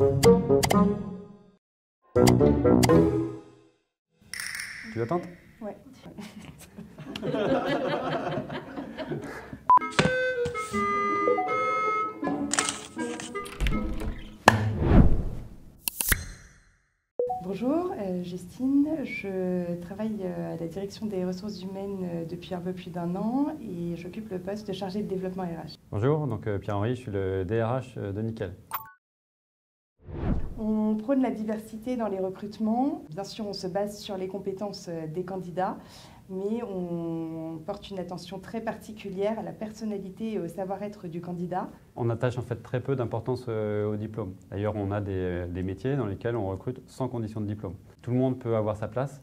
Tu veux attendre? Ouais. Bonjour, Justine. Je travaille à la direction des ressources humaines depuis un peu plus d'un an et j'occupe le poste de chargé de développement RH. Bonjour, donc Pierre-Henri, je suis le DRH de Nickel. On prône la diversité dans les recrutements. Bien sûr, on se base sur les compétences des candidats, mais on porte une attention très particulière à la personnalité et au savoir-être du candidat. On attache en fait très peu d'importance au diplôme. D'ailleurs, on a des métiers dans lesquels on recrute sans condition de diplôme. Tout le monde peut avoir sa place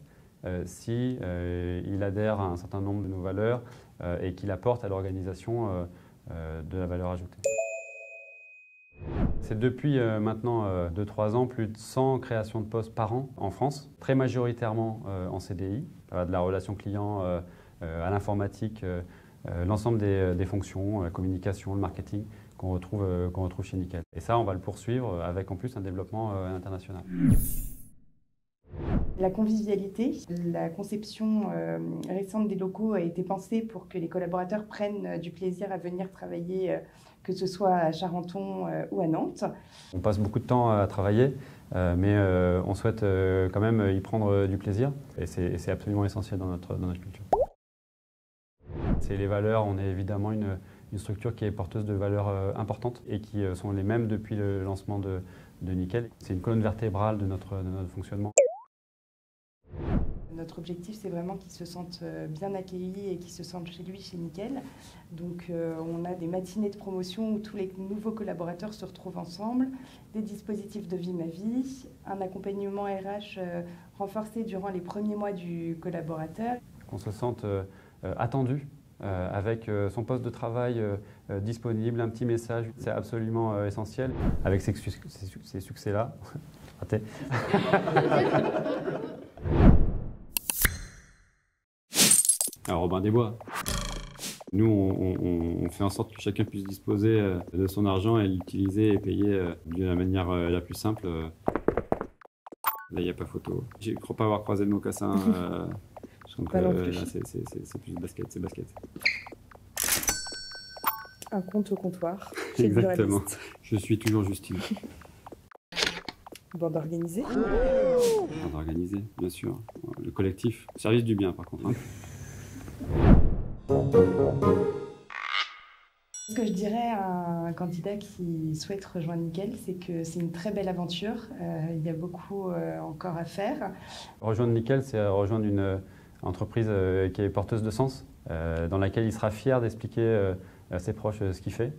si il adhère à un certain nombre de nos valeurs et qu'il apporte à l'organisation de la valeur ajoutée. C'est depuis maintenant 2-3 ans plus de 100 créations de postes par an en France, très majoritairement en CDI, de la relation client à l'informatique, l'ensemble des fonctions, la communication, le marketing qu'on retrouve chez Nickel. Et ça, on va le poursuivre avec en plus un développement international. La convivialité, la conception récente des locaux a été pensée pour que les collaborateurs prennent du plaisir à venir travailler, que ce soit à Charenton ou à Nantes. On passe beaucoup de temps à travailler, mais on souhaite quand même y prendre du plaisir et c'est absolument essentiel dans notre culture. C'est les valeurs, on est évidemment une structure qui est porteuse de valeurs importantes et qui sont les mêmes depuis le lancement de Nickel. C'est une colonne vertébrale de notre fonctionnement. Notre objectif, c'est vraiment qu'ils se sentent bien accueillis et qu'ils se sentent chez lui, chez Nickel. Donc on a des matinées de promotion où tous les nouveaux collaborateurs se retrouvent ensemble, des dispositifs de vie ma vie, un accompagnement RH renforcé durant les premiers mois du collaborateur. Qu'on se sente attendu avec son poste de travail disponible, un petit message, c'est absolument essentiel. Avec ces succès-là, raté. Alors Robin des Bois. Nous, on fait en sorte que chacun puisse disposer de son argent et l'utiliser et payer de la manière la plus simple. Là, il n'y a pas photo. Je ne crois pas avoir croisé de mocassin. Donc là, c'est plus basket, c'est basket. Un compte au comptoir. Exactement. Je suis toujours Justine. Bande organisée. Bande organisée, bien sûr. Le collectif. Service du bien, par contre. Hein. Ce que je dirais à un candidat qui souhaite rejoindre Nickel, c'est que c'est une très belle aventure. Il y a beaucoup encore à faire. Rejoindre Nickel, c'est rejoindre une entreprise qui est porteuse de sens, dans laquelle il sera fier d'expliquer à ses proches ce qu'il fait.